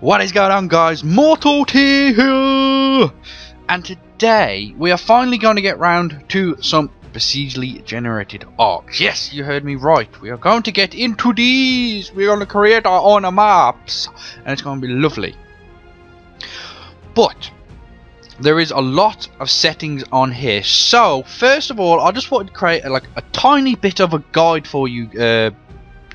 What is going on, guys? Mortal T here! And today we are finally going to get round to some procedurally generated arcs. Yes, you heard me right. We are going to get into these. We're going to create our own maps, and it's going to be lovely. But there is a lot of settings on here. So first of all, I just wanted to create a tiny bit of a guide for you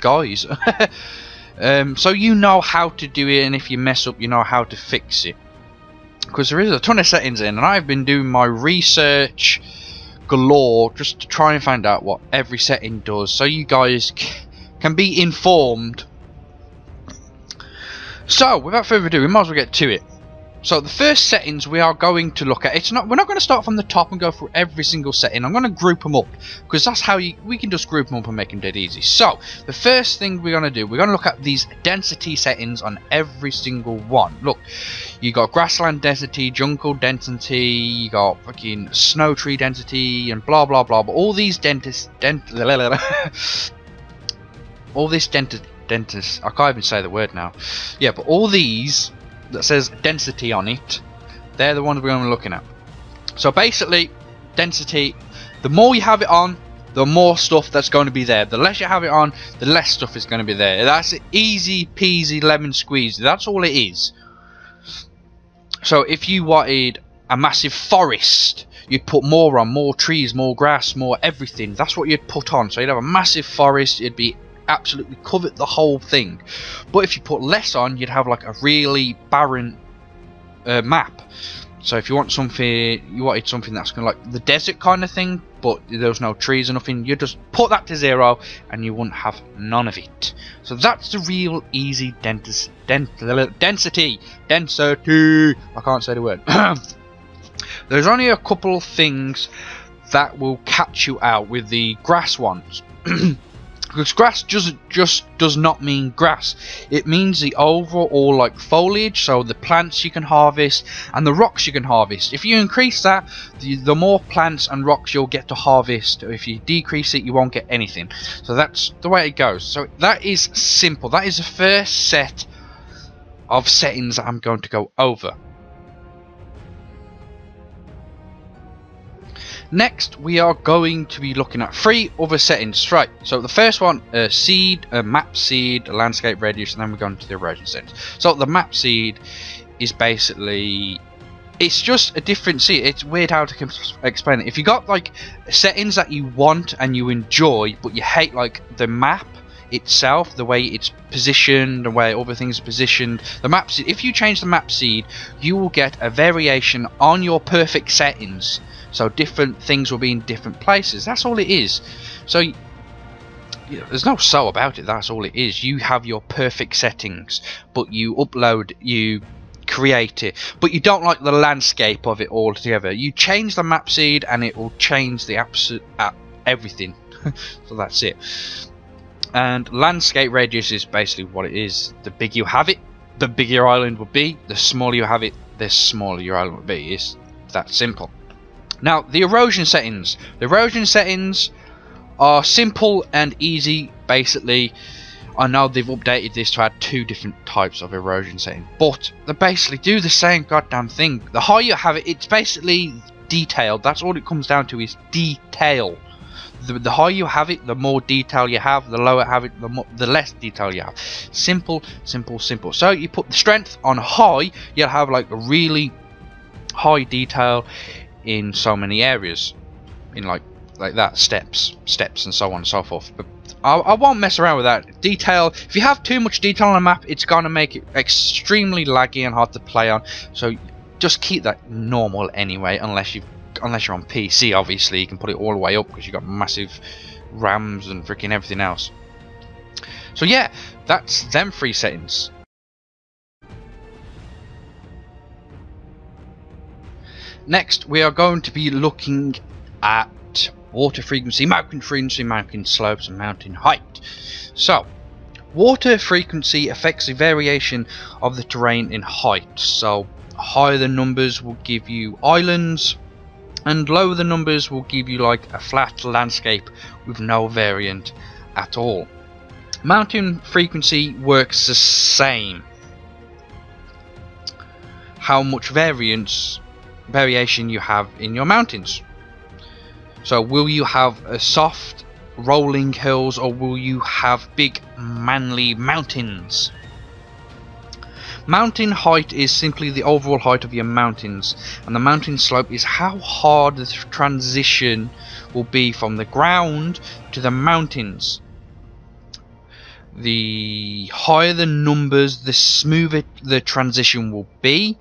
guys. So you know how to do it, and if you mess up, you know how to fix it. Because there is a ton of settings in, and I've been doing my research galore just to try and find out what every setting does, so you guys can be informed. So without further ado, we might as well get to it. So the first settings we are going to look at, we're not going to start from the top and go through every single setting. I'm going to group them up, because that's how we can just group them up and make them dead easy. So the first thing we're going to do, we're going to look at these density settings on every single one. Look, you got grassland density, jungle density, you got fucking snow tree density, and blah blah blah. But all these all this dentist, I can't even say the word now. Yeah, but all these that says density on it, they're the ones we're going to be looking at. So basically, density, the more you have it on, the more stuff that's going to be there. The less you have it on, the less stuff is going to be there. That's easy peasy lemon squeezy. That's all it is. So if you wanted a massive forest, you'd put more on, more trees, more grass, more everything. That's what you'd put on. So you'd have a massive forest, it'd be absolutely covered the whole thing. But if you put less on, you'd have like a really barren map. So if you want something, you wanted something that's kind of like the desert kind of thing, but there's no trees or nothing, you just put that to 0 and you wouldn't have none of it. So that's the real easy density. I can't say the word. There's only a couple of things that will catch you out with the grass ones. Because grass just does not mean grass. It means the overall like foliage, so the plants you can harvest and the rocks you can harvest. If you increase that, the more plants and rocks you'll get to harvest. If you decrease it, you won't get anything. So that's the way it goes. So that is simple. That is the first set of settings that I'm going to go over. Next, we are going to be looking at 3 other settings. Right, so the first one, seed, map seed, landscape radius, and then we're going to the erosion settings. So the map seed is basically, it's just a different seed. It's weird how to explain it. If you got like settings that you want and you enjoy, but you hate like the map itself, the way it's positioned, the way other things are positioned, the map seed, if you change the map seed, you will get a variation on your perfect settings. So different things will be in different places. That's all it is. So there's no so about it. That's all it is. You have your perfect settings, but you upload, you create it, but you don't like the landscape of it altogether. You change the map seed and it will change the absolute everything. So that's it. And landscape radius is basically what it is. The bigger you have it, the bigger your island will be. The smaller you have it, the smaller your island will be. It's that simple. Now, the erosion settings. The erosion settings are simple and easy, basically. I know they've updated this to add 2 different types of erosion settings, but they basically do the same goddamn thing. The higher you have it, it's basically detailed. That's all it comes down to, is detail. The higher you have it, the more detail you have. The lower you have it, the less detail you have. Simple, simple, simple. So you put the strength on high, you'll have like a really high detail in so many areas, in like that, steps and so on and so forth. But I won't mess around with that detail. If you have too much detail on a map, it's gonna make it extremely laggy and hard to play on. So just keep that normal anyway, unless you're on PC. Obviously you can put it all the way up because you've got massive RAMs and freaking everything else. So yeah, that's them 3 settings. Next, we are going to be looking at water frequency, mountain slopes, and mountain height. So, water frequency affects the variation of the terrain in height. So, higher the numbers will give you islands, and lower the numbers will give you like a flat landscape with no variant at all. Mountain frequency works the same. how much variation you have in your mountains. So will you have a soft rolling hills, or will you have big manly mountains? Mountain height is simply the overall height of your mountains, and the mountain slope is how hard the transition will be from the ground to the mountains. The higher the numbers, the smoother the transition will be,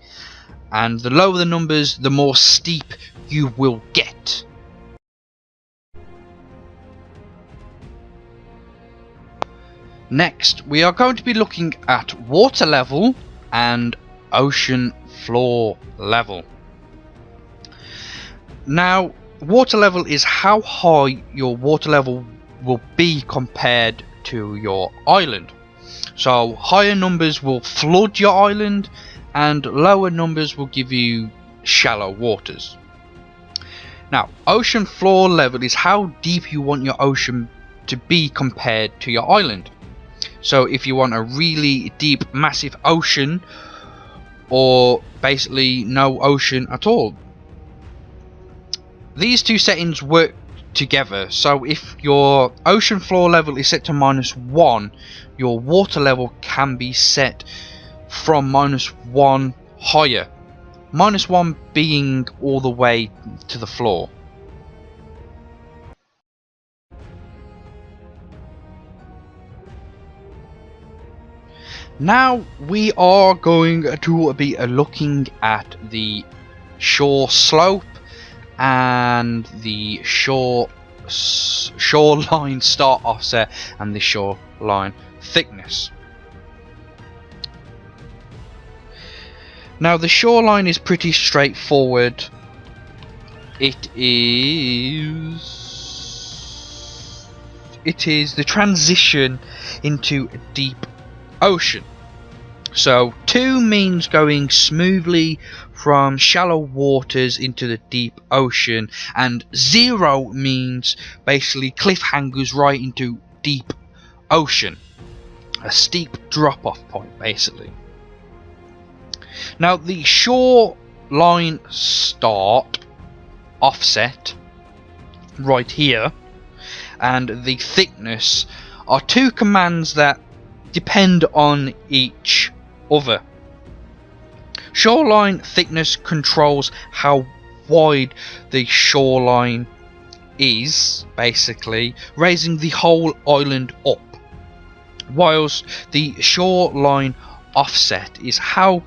and the lower the numbers, the more steep you will get. Next, we are going to be looking at water level and ocean floor level. Now, water level is how high your water level will be compared to your island. So higher numbers will flood your island, and lower numbers will give you shallow waters. Now, ocean floor level is how deep you want your ocean to be compared to your island. So if you want a really deep, massive ocean, or basically no ocean at all. These two settings work together. So if your ocean floor level is set to -1, your water level can be set from -1 higher. -1 being all the way to the floor. Now we are going to be looking at the shore slope and the shoreline start offset and the shoreline thickness. Now the shoreline is pretty straightforward. It is the transition into a deep ocean. So 2 means going smoothly from shallow waters into the deep ocean, and 0 means basically cliffhangers right into deep ocean. A steep drop off point basically. Now the shoreline start offset right here and the thickness are 2 commands that depend on each other. Shoreline thickness controls how wide the shoreline is, basically raising the whole island up, whilst the shoreline offset is how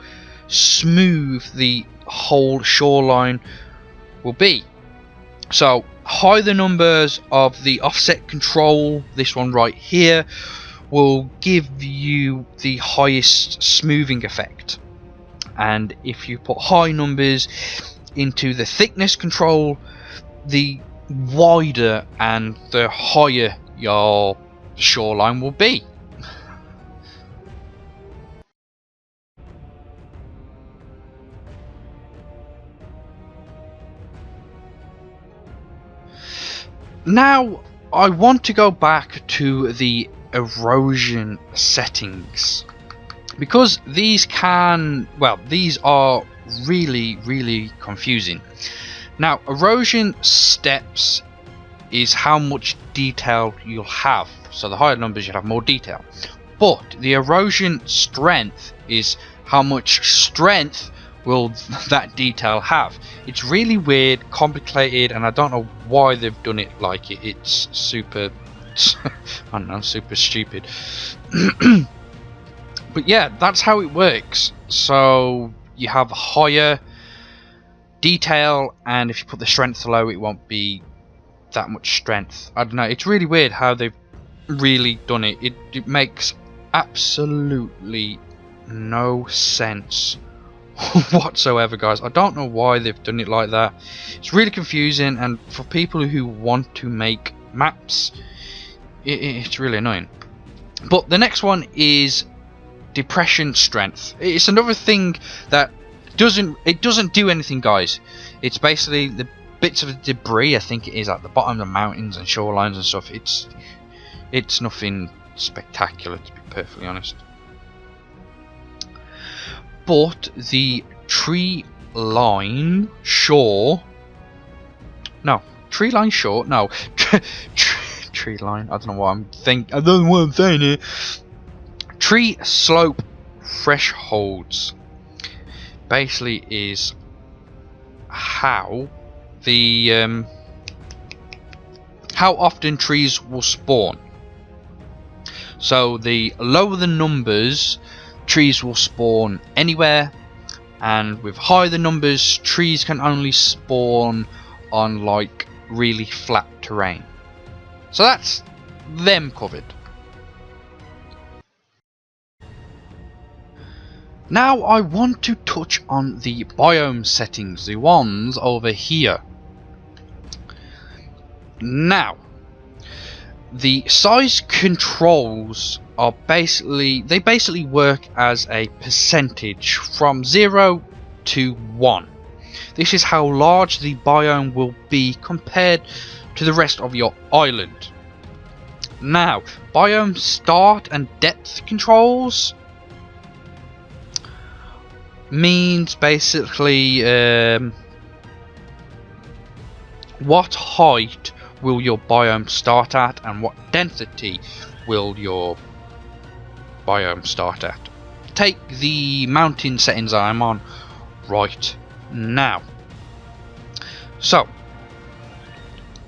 smooth the whole shoreline will be. So high the numbers of the offset control, this one right here, will give you the highest smoothing effect, and if you put high numbers into the thickness control, the wider and the higher your shoreline will be. Now I want to go back to the erosion settings, because these are really confusing. Now erosion steps is how much detail you'll have, so the higher numbers you'll have more detail, but the erosion strength is how much strength will that detail have. It's really weird, complicated, and I don't know why they've done it like it. It's super I don't know, super stupid. But yeah, that's how it works. So you have higher detail, and if you put the strength low, it won't be that much strength. I don't know, it's really weird how they've really done it. It makes absolutely no sense whatsoever, guys. I don't know why they've done it like that. It's really confusing, and for people who want to make maps, it's really annoying. But the next one is depression strength. It's another thing that doesn't do anything, guys. It's basically the bits of debris, I think it is, at the bottom of the mountains and shorelines and stuff. It's nothing spectacular, to be perfectly honest. But the tree line shore. No, tree line short. No, tree line. I don't know what I'm think. I don't know what I'm saying here. Tree slope thresholds basically is how the how often trees will spawn. So the lower the numbers, trees will spawn anywhere, and with higher the numbers, trees can only spawn on like really flat terrain. So that's them covered. Now I want to touch on the biome settings, the ones over here. Now, the size controls are basically work as a percentage from 0 to 1. This is how large the biome will be compared to the rest of your island. Now, biome start and depth controls means basically what height will your biome start at and what density will your biome start at. Take the mountain settings I'm on right now. So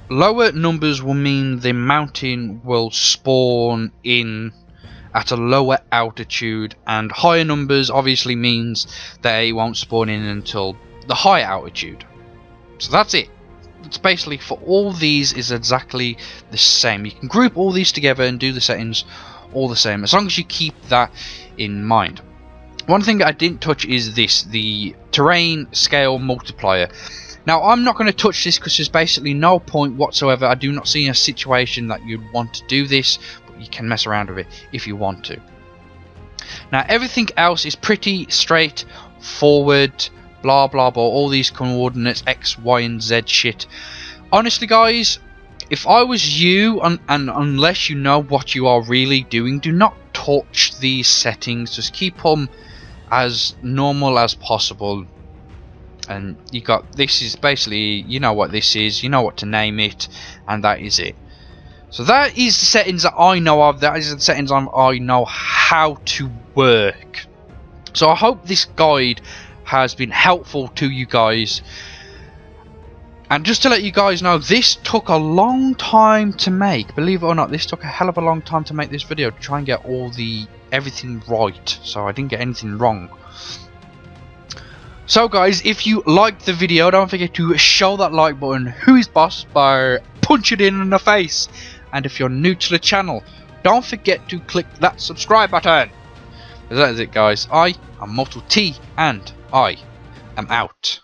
lower numbers will mean the mountain will spawn in at a lower altitude, and higher numbers obviously means they won't spawn in until the higher altitude. So that's it. It's basically for all these is exactly the same. You can group all these together and do the settings all the same, as long as you keep that in mind. One thing I didn't touch is this, the terrain scale multiplier. Now I'm not going to touch this because there's basically no point whatsoever. I do not see a situation that you'd want to do this, but you can mess around with it if you want to. Now everything else is pretty straightforward. Blah blah blah, all these coordinates, X, Y and Z shit. Honestly guys, if I was you, and unless you know what you are really doing, do not touch these settings. Just keep them as normal as possible. And you got, this is basically, you know what this is, you know what to name it, and that is it. So that is the settings that I know of, that is the settings I know how to work. So I hope this guide has been helpful to you guys. And just to let you guys know, this took a long time to make. Believe it or not, this took a hell of a long time to make this video, to try and get everything right, so I didn't get anything wrong. So guys, if you liked the video, don't forget to show that like button, who is boss, by punching it in the face. And if you're new to the channel, don't forget to click that subscribe button. That is it guys, I am Mortal T, and I am out.